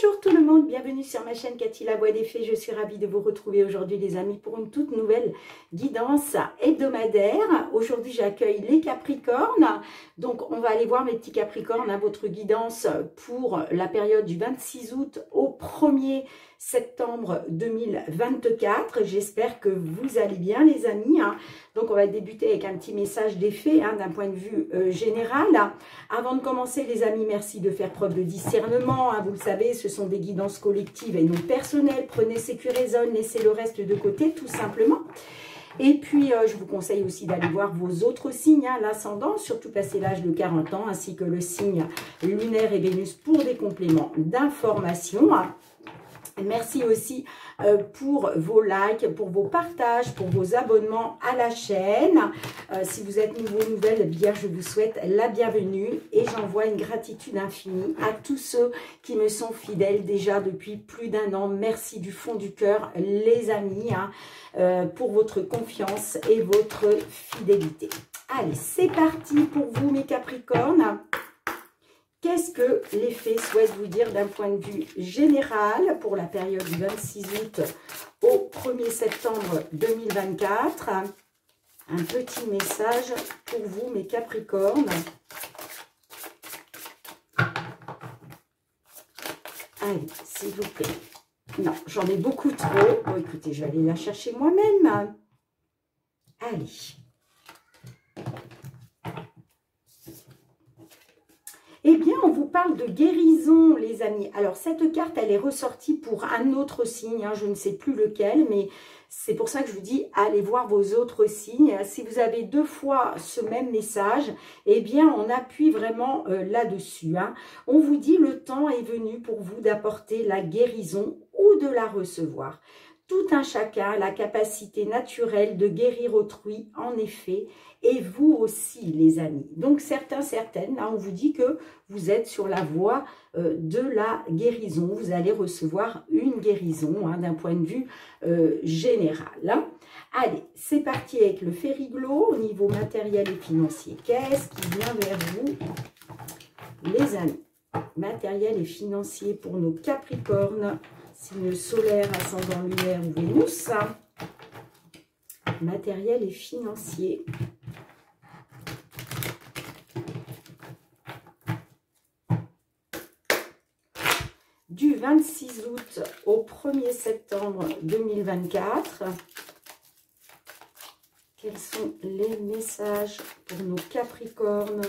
Bonjour tout le monde, bienvenue sur ma chaîne Cathy la Voix des Fées. Je suis ravie de vous retrouver aujourd'hui les amis pour une toute nouvelle guidance hebdomadaire. Aujourd'hui j'accueille les Capricornes, donc on va aller voir mes petits Capricornes, votre guidance pour la période du 26 août au 1er septembre 2024. J'espère que vous allez bien les amis. Donc on va débuter avec un petit message des fées d'un point de vue général. Avant de commencer les amis, merci de faire preuve de discernement. Vous le savez, ce sont des guidances collectives et non personnelles. Prenez ce qui résonne, laissez le reste de côté tout simplement. Et puis, je vous conseille aussi d'aller voir vos autres signes, l'ascendant, surtout passé l'âge de 40 ans, ainsi que le signe lunaire et Vénus pour des compléments d'information. Merci aussi pour vos likes, pour vos partages, pour vos abonnements à la chaîne. Si vous êtes nouveau, nouvelle, eh bien, je vous souhaite la bienvenue et j'envoie une gratitude infinie à tous ceux qui me sont fidèles déjà depuis plus d'1 an. Merci du fond du cœur, les amis, pour votre confiance et votre fidélité. Allez, c'est parti pour vous, mes Capricornes. Qu'est-ce que les fées souhaitent vous dire d'un point de vue général pour la période du 26 août au 1er septembre 2024? Un petit message pour vous, mes Capricornes. Allez, s'il vous plaît. Non, j'en ai beaucoup trop. Bon, écoutez, je vais aller la chercher moi-même. Allez. Eh bien, on vous parle de guérison, les amis. Alors, cette carte, elle est ressortie pour un autre signe. Je ne sais plus lequel, mais c'est pour ça que je vous dis, allez voir vos autres signes. Si vous avez 2 fois ce même message, eh bien, on appuie vraiment là-dessus. On vous dit, le temps est venu pour vous d'apporter la guérison ou de la recevoir. Tout un chacun a la capacité naturelle de guérir autrui, en effet, et vous aussi, les amis. Donc, certaines, là, on vous dit que vous êtes sur la voie de la guérison. Vous allez recevoir une guérison d'un point de vue général. Allez, c'est parti avec le Fériglo au niveau matériel et financier. Qu'est-ce qui vient vers vous, les amis? Matériel et financier pour nos Capricornes. Signe solaire, ascendant lunaire ou Vénus. Matériel et financier. Du 26 août au 1er septembre 2024. Quels sont les messages pour nos Capricornes?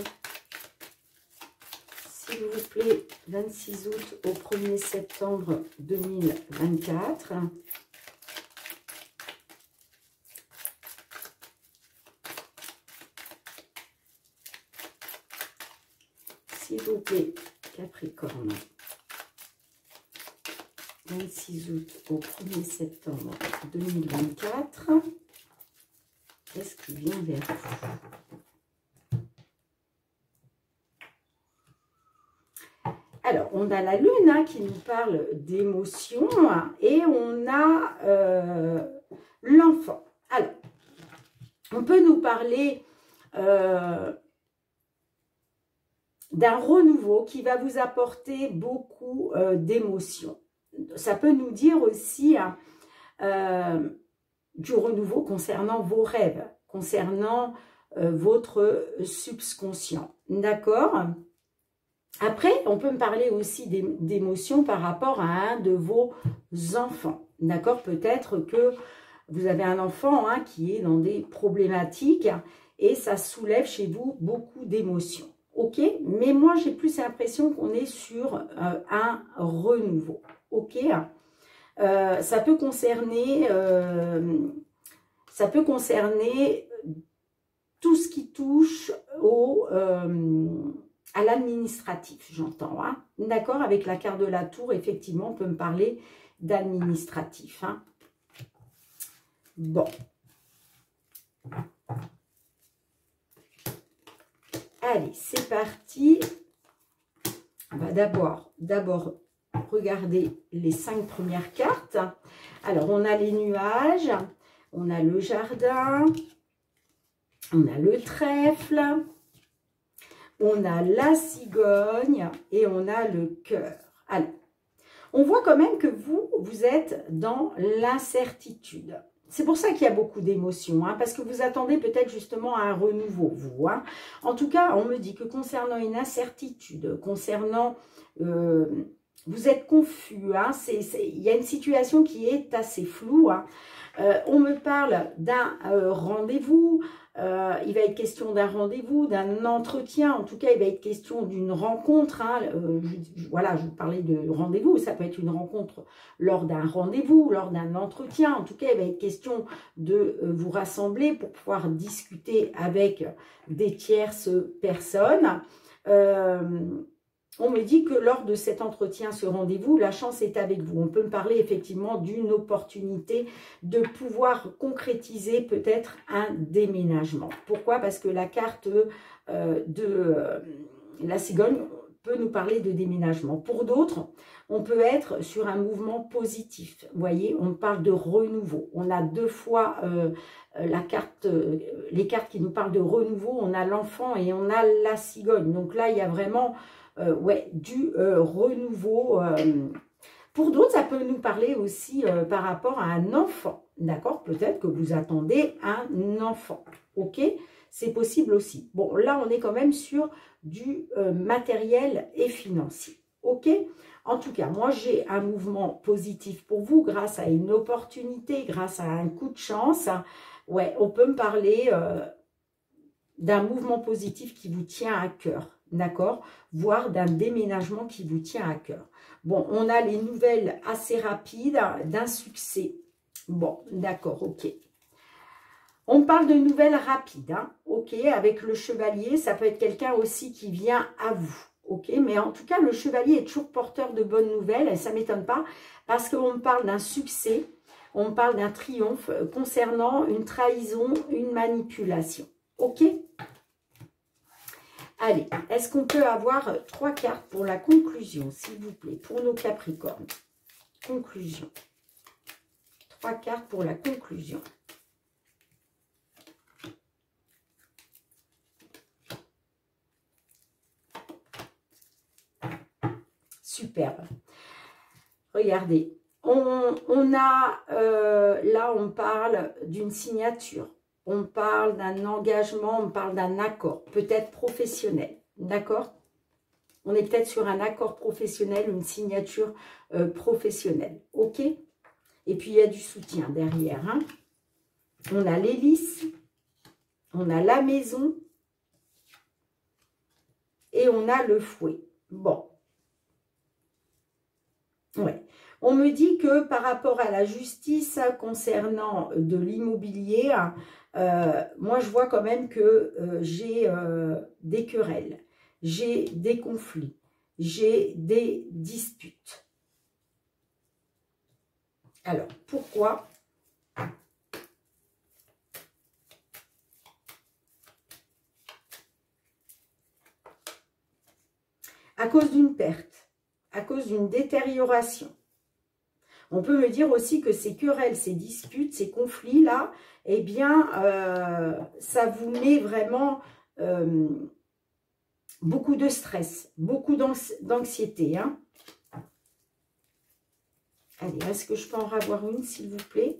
S'il vous plaît, 26 août au 1er septembre 2024. S'il vous plaît, Capricorne. 26 août au 1er septembre 2024. Qu'est-ce qui vient vers vous? Alors, on a la lune qui nous parle d'émotions et on a l'enfant. Alors, on peut nous parler d'un renouveau qui va vous apporter beaucoup d'émotions. Ça peut nous dire aussi du renouveau concernant vos rêves, concernant votre subconscient. D'accord ? Après, on peut me parler aussi d'émotions par rapport à un de vos enfants. D'accord? Peut-être que vous avez un enfant qui est dans des problématiques et ça soulève chez vous beaucoup d'émotions. Ok? Mais moi, j'ai plus l'impression qu'on est sur un renouveau. Ok? Ça peut concerner tout ce qui touche à l'administratif, j'entends. D'accord? Avec la carte de la tour, effectivement, on peut me parler d'administratif. Bon. Allez, c'est parti. On va d'abord regarder les 5 premières cartes. Alors, on a les nuages, on a le jardin, on a le trèfle, on a la cigogne et on a le cœur. Alors, On voit quand même que vous êtes dans l'incertitude. C'est pour ça qu'il y a beaucoup d'émotions, hein, parce que vous attendez peut-être justement à un renouveau, vous. Hein. En tout cas, on me dit que concernant une incertitude, concernant... vous êtes confus, hein, il y a une situation qui est assez floue. Hein. On me parle d'un rendez-vous, il va être question d'un rendez-vous, d'un entretien, en tout cas il va être question d'une rencontre. Hein, voilà, je vous parlais de rendez-vous, ça peut être une rencontre lors d'un rendez-vous, lors d'un entretien. En tout cas, il va être question de vous rassembler pour pouvoir discuter avec des tierces personnes. On me dit que lors de cet entretien, ce rendez-vous, la chance est avec vous. On peut me parler effectivement d'une opportunité de pouvoir concrétiser peut-être un déménagement. Pourquoi? Parce que la carte de la cigogne peut nous parler de déménagement. Pour d'autres, on peut être sur un mouvement positif. Vous voyez, on parle de renouveau. On a deux fois les cartes qui nous parlent de renouveau. On a l'enfant et on a la cigogne. Donc là, il y a vraiment... du renouveau. Pour d'autres, ça peut nous parler aussi par rapport à un enfant. D'accord? Peut-être que vous attendez un enfant. Ok? C'est possible aussi. Bon, là, on est quand même sur du matériel et financier. Ok? En tout cas, moi, j'ai un mouvement positif pour vous grâce à une opportunité, grâce à un coup de chance. Ouais, on peut me parler d'un mouvement positif qui vous tient à cœur. D'accord? Voire d'un déménagement qui vous tient à cœur. Bon, on a les nouvelles assez rapides d'un succès. Bon, d'accord, ok. On parle de nouvelles rapides, hein, ok, avec le chevalier, ça peut être quelqu'un aussi qui vient à vous, ok, mais en tout cas, le chevalier est toujours porteur de bonnes nouvelles, et ça ne m'étonne pas, parce qu'on parle d'un succès, on parle d'un triomphe concernant une trahison, une manipulation, ok? Allez, est-ce qu'on peut avoir 3 cartes pour la conclusion, s'il vous plaît, pour nos Capricornes? Conclusion. 3 cartes pour la conclusion. Superbe. Regardez, on a, là on parle d'une signature. On parle d'un engagement, on parle d'un accord, peut-être professionnel, d'accord? On est peut-être sur un accord professionnel, une signature professionnelle, ok? Et puis, il y a du soutien derrière, hein? On a l'hélice, on a la maison et on a le fouet. Bon. Ouais. On me dit que par rapport à la justice concernant de l'immobilier, moi je vois quand même que j'ai des querelles, j'ai des conflits, j'ai des disputes. Alors, pourquoi? À cause d'une perte, à cause d'une détérioration. On peut me dire aussi que ces querelles, ces disputes, ces conflits-là, eh bien, ça vous met vraiment beaucoup de stress, beaucoup d'anxiété. Hein. Allez, est-ce que je peux en avoir une, s'il vous plaît?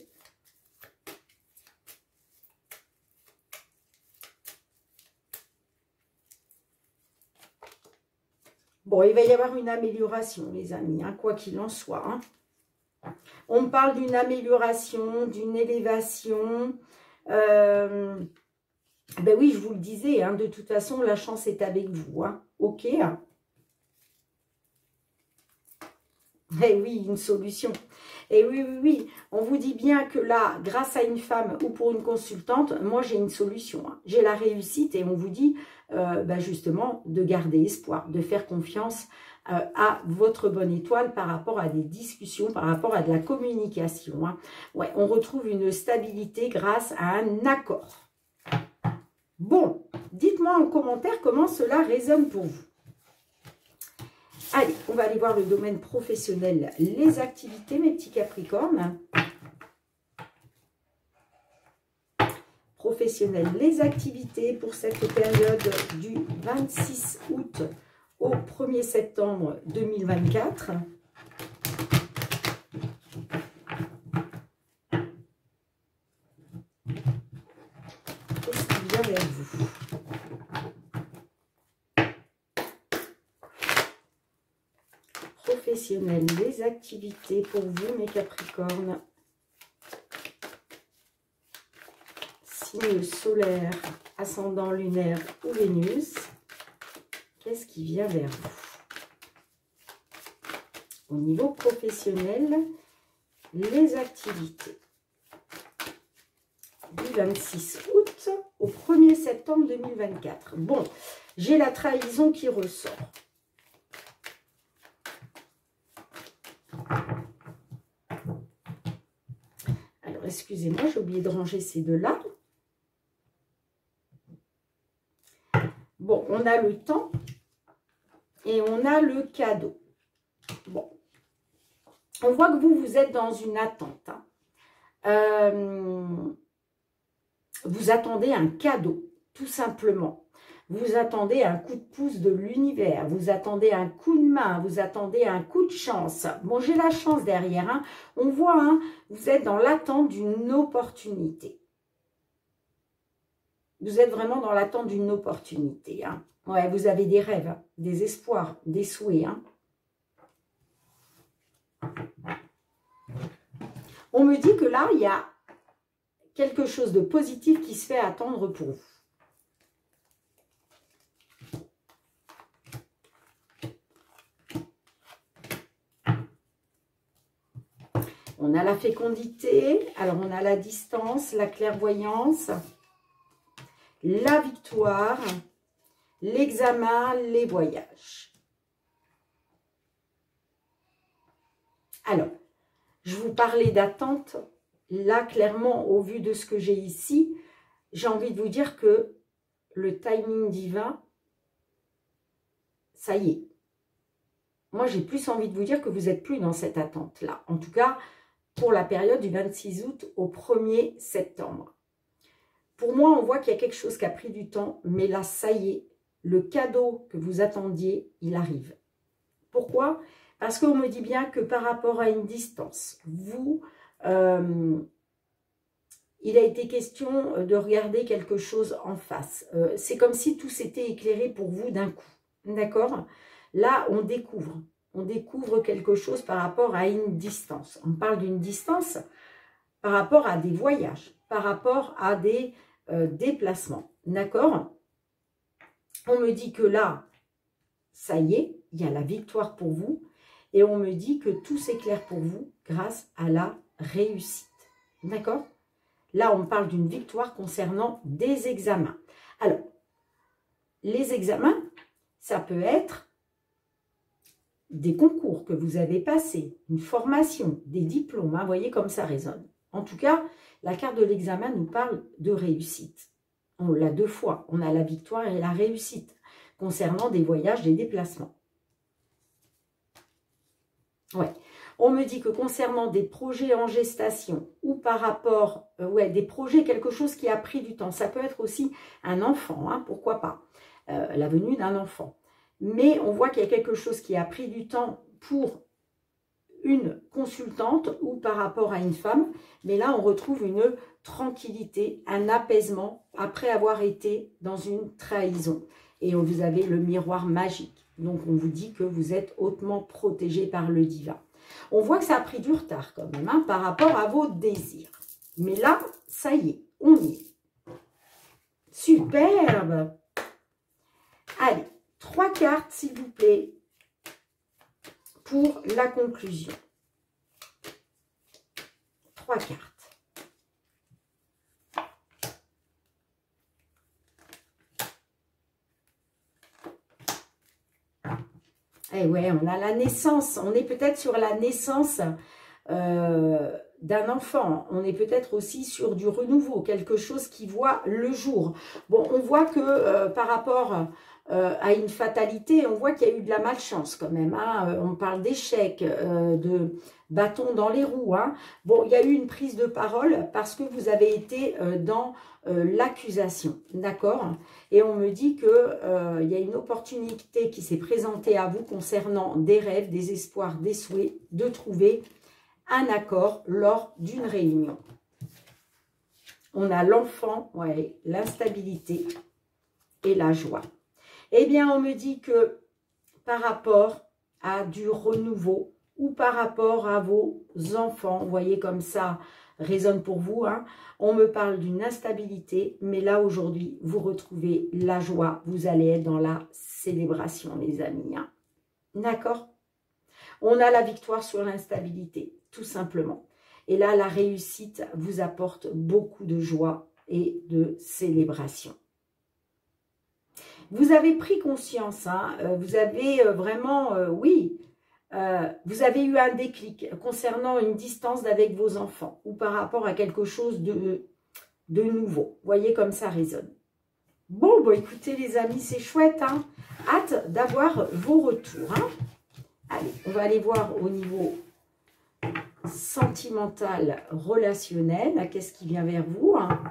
Bon, il va y avoir une amélioration, les amis, hein, quoi qu'il en soit. Hein. On parle d'une amélioration, d'une élévation. Ben oui, je vous le disais, hein, de toute façon, la chance est avec vous. Hein. Ok. Eh oui, une solution. Et oui, oui, oui, on vous dit bien que là, grâce à une femme ou pour une consultante, moi j'ai une solution. Hein. J'ai la réussite et on vous dit ben justement de garder espoir, de faire confiance à votre bonne étoile par rapport à des discussions, par rapport à de la communication. Hein. Ouais, on retrouve une stabilité grâce à un accord. Bon, dites-moi en commentaire comment cela résonne pour vous. Allez, on va aller voir le domaine professionnel, les activités, mes petits Capricornes. Professionnel, les activités pour cette période du 26 août au 1er septembre 2024. professionnel, les activités pour vous, mes Capricornes. Signe solaire, ascendant lunaire ou Vénus. Qu'est-ce qui vient vers vous? Au niveau professionnel, les activités. Du 26 août au 1er septembre 2024. Bon, j'ai la trahison qui ressort. Alors, excusez-moi, j'ai oublié de ranger ces deux-là. Bon, on a le temps et on a le cadeau. Bon, on voit que vous êtes dans une attente. Hein. Vous attendez un cadeau, tout simplement. Vous attendez un coup de pouce de l'univers. Vous attendez un coup de main. Vous attendez un coup de chance. Bon, j'ai la chance derrière. Hein. On voit, hein, vous êtes dans l'attente d'une opportunité. Vous êtes vraiment dans l'attente d'une opportunité. Hein. Ouais, vous avez des rêves, hein, des espoirs, des souhaits. Hein. On me dit que là, il y a quelque chose de positif qui se fait attendre pour vous. On a la fécondité, alors on a la distance, la clairvoyance, la victoire, l'examen, les voyages. Alors, je vous parlais d'attente. Là, clairement, au vu de ce que j'ai ici, j'ai envie de vous dire que le timing divin, ça y est. Moi, j'ai plus envie de vous dire que vous n'êtes plus dans cette attente-là. En tout cas, pour la période du 26 août au 1er septembre. Pour moi, on voit qu'il y a quelque chose qui a pris du temps, mais là, ça y est, le cadeau que vous attendiez, il arrive. Pourquoi? Parce qu'on me dit bien que par rapport à une distance, vous... il a été question de regarder quelque chose en face. C'est comme si tout s'était éclairé pour vous d'un coup. D'accord? Là, on découvre quelque chose par rapport à une distance. On parle d'une distance par rapport à des voyages, par rapport à des déplacements. D'accord? On me dit que là, ça y est, il y a la victoire pour vous. Et on me dit que tout s'éclaire pour vous grâce à la réussite. D'accord? Là, on parle d'une victoire concernant des examens. Alors, les examens, ça peut être des concours que vous avez passés, une formation, des diplômes. Hein, vous voyez comme ça résonne. En tout cas, la carte de l'examen nous parle de réussite. On l'a deux fois. On a la victoire et la réussite concernant des voyages, des déplacements. Ouais. On me dit que concernant des projets en gestation ou par rapport, des projets, quelque chose qui a pris du temps, ça peut être aussi un enfant, hein, pourquoi pas, la venue d'un enfant. Mais on voit qu'il y a quelque chose qui a pris du temps pour une consultante ou par rapport à une femme. Mais là, on retrouve une tranquillité, un apaisement après avoir été dans une trahison. Et vous avez le miroir magique. Donc, on vous dit que vous êtes hautement protégé par le divin. On voit que ça a pris du retard quand même, hein, par rapport à vos désirs. Mais là, ça y est, on y est. Superbe. Allez, 3 cartes, s'il vous plaît, pour la conclusion. 3 cartes. Eh ouais, on a la naissance. On est peut-être sur la naissance d'un enfant. On est peut-être aussi sur du renouveau, quelque chose qui voit le jour. Bon, on voit que par rapport à une fatalité, on voit qu'il y a eu de la malchance quand même. Hein. On parle d'échec, de bâton dans les roues. Hein. Bon, il y a eu une prise de parole parce que vous avez été dans l'accusation, d'accord? Et on me dit que y a une opportunité qui s'est présentée à vous concernant des rêves, des espoirs, des souhaits, de trouver un accord lors d'une réunion. On a l'enfant, ouais, l'instabilité et la joie. Eh bien, on me dit que par rapport à du renouveau ou par rapport à vos enfants. Vous voyez comme ça résonne pour vous. Hein. On me parle d'une instabilité, mais là aujourd'hui, vous retrouvez la joie. Vous allez être dans la célébration, les amis. Hein. D'accord? On a la victoire sur l'instabilité, tout simplement. Et là, la réussite vous apporte beaucoup de joie et de célébration. Vous avez pris conscience, hein, vous avez vraiment, oui, vous avez eu un déclic concernant une distance avec vos enfants ou par rapport à quelque chose de nouveau. Vous voyez comme ça résonne. Bon, bah, écoutez les amis, c'est chouette. Hein. Hâte d'avoir vos retours. Hein. Allez, on va aller voir au niveau sentimental, relationnel. Qu'est-ce qui vient vers vous hein.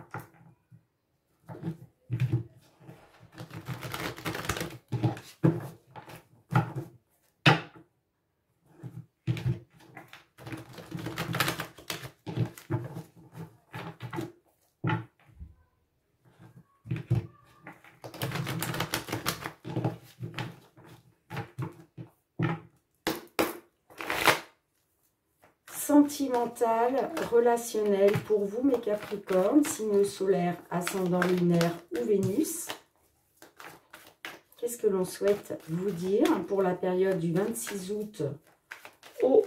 Sentimental, relationnel pour vous mes Capricornes, signe solaire, ascendant lunaire ou Vénus. Qu'est-ce que l'on souhaite vous dire pour la période du 26 août au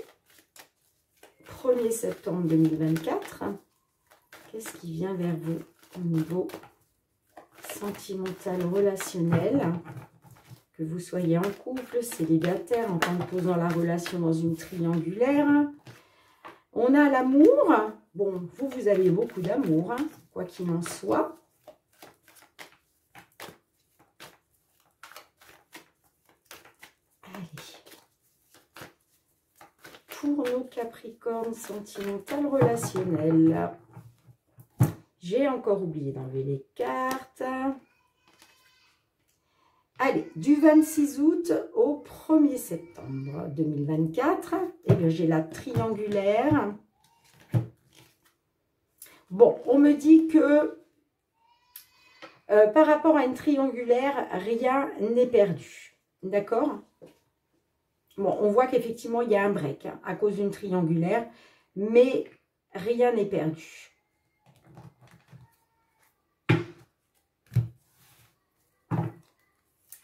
1er septembre 2024? Qu'est-ce qui vient vers vous au niveau sentimental, relationnel? Que vous soyez en couple, célibataire, en composant la relation dans une triangulaire. On a l'amour. Bon, vous avez beaucoup d'amour, hein, quoi qu'il en soit. Allez. Pour nos Capricornes sentimental relationnel. J'ai encore oublié d'enlever les cartes. Allez, du 26 août au 1er septembre 2024, eh bien, j'ai la triangulaire. Bon, on me dit que par rapport à une triangulaire, rien n'est perdu. D'accord? Bon, on voit qu'effectivement, il y a un break hein, à cause d'une triangulaire, mais rien n'est perdu.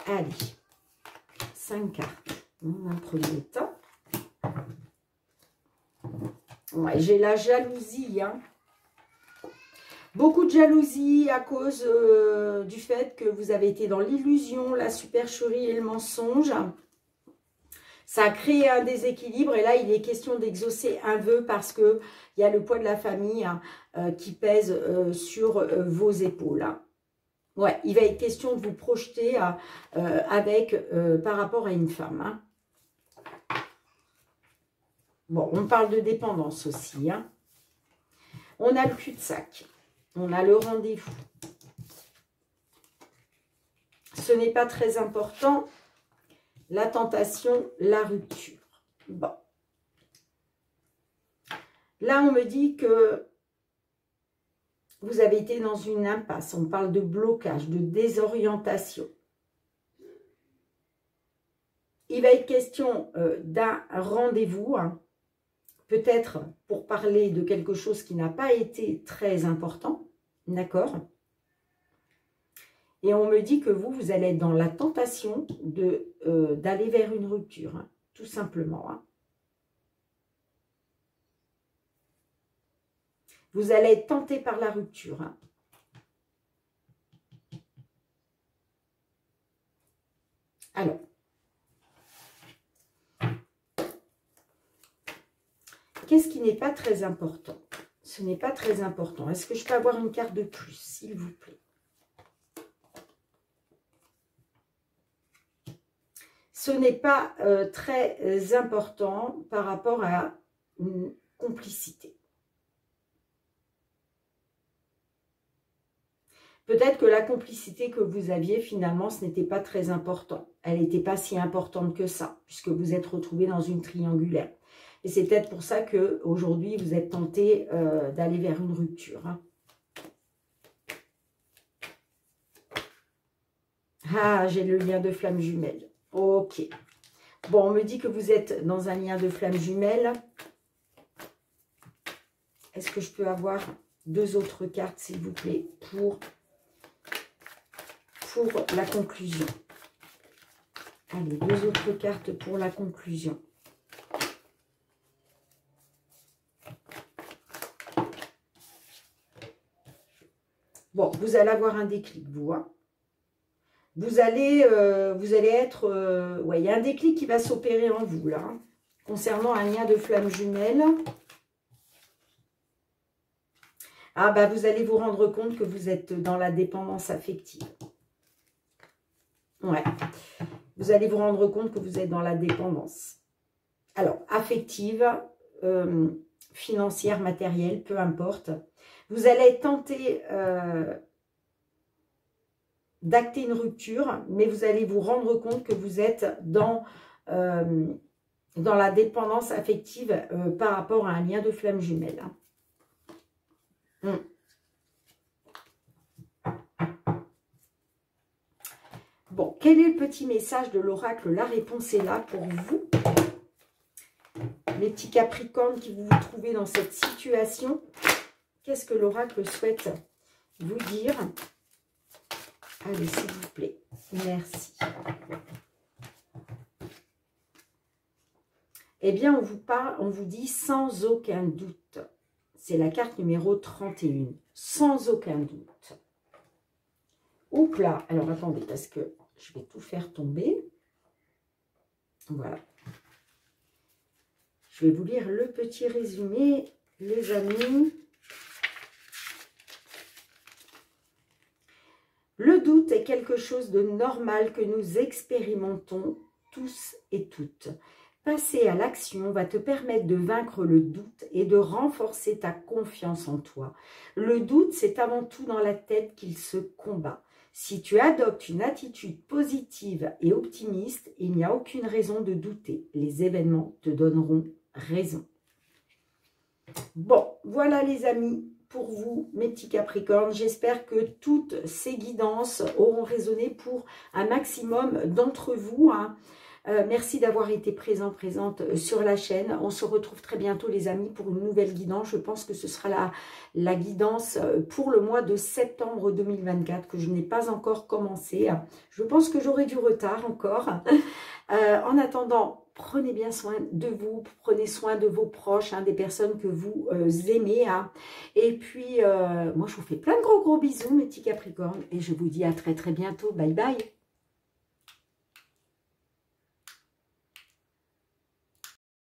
Allez, 5 cartes dans un premier temps. Ouais, j'ai la jalousie. Hein. Beaucoup de jalousie à cause du fait que vous avez été dans l'illusion, la supercherie et le mensonge. Ça a créé un déséquilibre et là, il est question d'exaucer un vœu parce qu'il y a le poids de la famille hein, qui pèse sur vos épaules. Hein. Ouais, il va être question de vous projeter par rapport à une femme. Hein. Bon, on parle de dépendance aussi. Hein. On a le cul-de-sac. On a le rendez-vous. Ce n'est pas très important. La tentation, la rupture. Bon. Là, on me dit que vous avez été dans une impasse. On parle de blocage, de désorientation. Il va être question d'un rendez-vous, hein, peut-être pour parler de quelque chose qui n'a pas été très important, d'accord? Et on me dit que vous allez être dans la tentation d'aller vers une rupture, hein, tout simplement. Hein. Vous allez être tenté par la rupture. Hein. Alors, qu'est-ce qui n'est pas très important? Ce n'est pas très important. Est-ce que je peux avoir une carte de plus, s'il vous plaît? Ce n'est pas très important par rapport à une complicité. Peut-être que la complicité que vous aviez, finalement, ce n'était pas très important. Elle n'était pas si importante que ça, puisque vous êtes retrouvés dans une triangulaire. Et c'est peut-être pour ça qu'aujourd'hui, vous êtes tenté d'aller vers une rupture. Hein. Ah, j'ai le lien de flamme jumelle. Ok. Bon, on me dit que vous êtes dans un lien de flamme jumelle. Est-ce que je peux avoir 2 autres cartes, s'il vous plaît, pour la conclusion? Allez, 2 autres cartes pour la conclusion. Bon, vous allez avoir un déclic, vous. Hein. Vous allez être... ouais, il y a un déclic qui va s'opérer en vous, là. Hein, concernant un lien de flamme jumelle. Ah, bah, vous allez vous rendre compte que vous êtes dans la dépendance affective. Ouais. Vous allez vous rendre compte que vous êtes dans la dépendance. Alors, affective, financière, matérielle, peu importe. Vous allez tenter d'acter une rupture, mais vous allez vous rendre compte que vous êtes dans la dépendance affective par rapport à un lien de flamme jumelle. Bon, quel est le petit message de l'oracle? La réponse est là pour vous. Les petits capricornes qui vous trouvez dans cette situation. Qu'est-ce que l'oracle souhaite vous dire? Allez, s'il vous plaît. Merci. Eh bien, on vous parle, on vous dit sans aucun doute. C'est la carte numéro 31. Sans aucun doute. Oups là. Alors, attendez, parce que je vais tout faire tomber. Voilà. Je vais vous lire le petit résumé, les amis. Le doute est quelque chose de normal que nous expérimentons tous et toutes. Passer à l'action va te permettre de vaincre le doute et de renforcer ta confiance en toi. Le doute, c'est avant tout dans la tête qu'il se combat. Si tu adoptes une attitude positive et optimiste, il n'y a aucune raison de douter. Les événements te donneront raison. Bon, voilà les amis. Pour vous, mes petits capricornes, j'espère que toutes ces guidances auront résonné pour un maximum d'entre vous. Hein. Merci d'avoir été présente sur la chaîne. On se retrouve très bientôt les amis pour une nouvelle guidance. Je pense que ce sera la guidance pour le mois de septembre 2024 que je n'ai pas encore commencé. Je pense que j'aurai du retard encore. En attendant, prenez bien soin de vous, prenez soin de vos proches, hein, des personnes que vous aimez. Hein. Et puis, moi, je vous fais plein de gros bisous, mes petits capricornes. Et je vous dis à très bientôt. Bye bye.